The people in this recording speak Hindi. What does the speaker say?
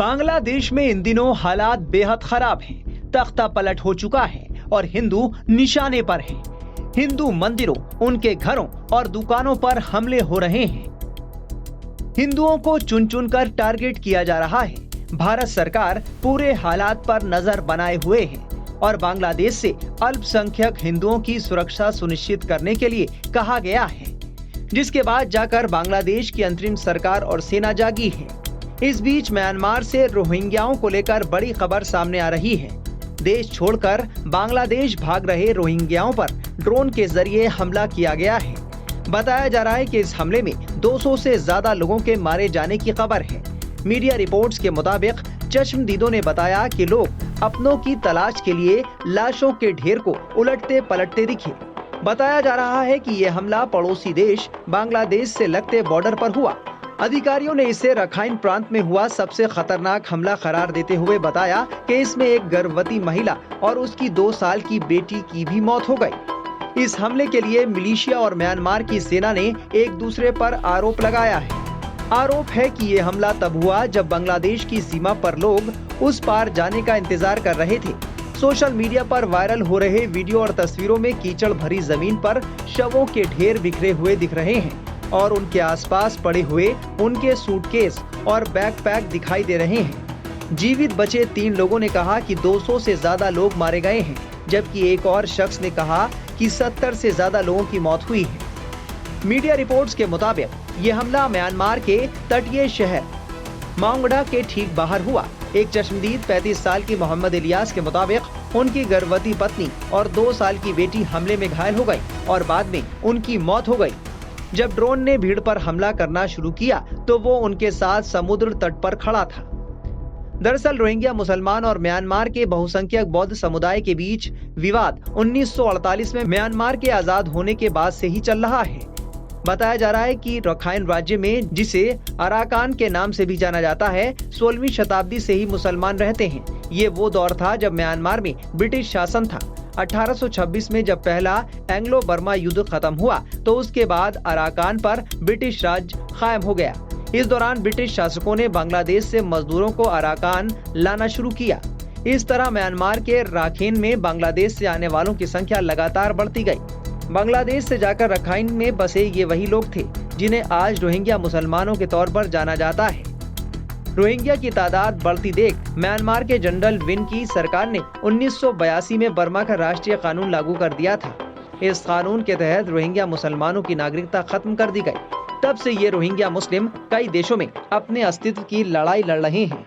बांग्लादेश में इन दिनों हालात बेहद खराब हैं। तख्ता पलट हो चुका है और हिंदू निशाने पर हैं। हिंदू मंदिरों, उनके घरों और दुकानों पर हमले हो रहे हैं। हिंदुओं को चुन चुन कर टारगेट किया जा रहा है। भारत सरकार पूरे हालात पर नजर बनाए हुए है और बांग्लादेश से अल्पसंख्यक हिंदुओं की सुरक्षा सुनिश्चित करने के लिए कहा गया है, जिसके बाद जाकर बांग्लादेश की अंतरिम सरकार और सेना जागी है। इस बीच म्यांमार से रोहिंग्याओं को लेकर बड़ी खबर सामने आ रही है। देश छोड़कर बांग्लादेश भाग रहे रोहिंग्याओं पर ड्रोन के जरिए हमला किया गया है। बताया जा रहा है कि इस हमले में 200 से ज्यादा लोगों के मारे जाने की खबर है। मीडिया रिपोर्ट्स के मुताबिक चश्मदीदों ने बताया कि लोग अपनों की तलाश के लिए लाशों के ढेर को उलटते पलटते दिखे। बताया जा रहा है कि यह हमला पड़ोसी देश बांग्लादेश से लगते बॉर्डर पर हुआ। अधिकारियों ने इसे रखाइन प्रांत में हुआ सबसे खतरनाक हमला करार देते हुए बताया कि इसमें एक गर्भवती महिला और उसकी 2 साल की बेटी की भी मौत हो गई। इस हमले के लिए मिलिशिया और म्यांमार की सेना ने एक दूसरे पर आरोप लगाया है। आरोप है कि ये हमला तब हुआ जब बांग्लादेश की सीमा पर लोग उस पार जाने का इंतजार कर रहे थे। सोशल मीडिया पर वायरल हो रहे वीडियो और तस्वीरों में कीचड़ भरी जमीन पर शवों के ढेर बिखरे हुए दिख रहे हैं और उनके आसपास पड़े हुए उनके सूटकेस और बैकपैक दिखाई दे रहे हैं। जीवित बचे 3 लोगों ने कहा कि 200 से ज्यादा लोग मारे गए हैं, जबकि एक और शख्स ने कहा कि 70 से ज्यादा लोगों की मौत हुई है। मीडिया रिपोर्ट्स के मुताबिक ये हमला म्यांमार के तटीय शहर मांगड़ा के ठीक बाहर हुआ। एक चश्मदीद 35 साल की मोहम्मद इलियास के मुताबिक उनकी गर्भवती पत्नी और 2 साल की बेटी हमले में घायल हो गई और बाद में उनकी मौत हो गई। जब ड्रोन ने भीड़ पर हमला करना शुरू किया तो वो उनके साथ समुद्र तट पर खड़ा था। दरअसल रोहिंग्या मुसलमान और म्यांमार के बहुसंख्यक बौद्ध समुदाय के बीच विवाद 1948 में म्यांमार के आजाद होने के बाद से ही चल रहा है। बताया जा रहा है कि रखाइन राज्य में, जिसे अराकान के नाम से भी जाना जाता है, 16वीं शताब्दी से ही मुसलमान रहते हैं। ये वो दौर था जब म्यांमार में ब्रिटिश शासन था। 1826 में जब पहला एंग्लो बर्मा युद्ध खत्म हुआ तो उसके बाद अराकान पर ब्रिटिश राज कायम हो गया। इस दौरान ब्रिटिश शासकों ने बांग्लादेश से मजदूरों को अराकान लाना शुरू किया। इस तरह म्यांमार के राखीन में बांग्लादेश से आने वालों की संख्या लगातार बढ़ती गई। बांग्लादेश से जाकर रखाइन में बसे ये वही लोग थे जिन्हें आज रोहिंग्या मुसलमानों के तौर पर जाना जाता है। रोहिंग्या की तादाद बढ़ती देख म्यांमार के जनरल विन की सरकार ने 1982 में बर्मा का राष्ट्रीय कानून लागू कर दिया था। इस कानून के तहत रोहिंग्या मुसलमानों की नागरिकता खत्म कर दी गई। तब से ये रोहिंग्या मुस्लिम कई देशों में अपने अस्तित्व की लड़ाई लड़ रहे हैं।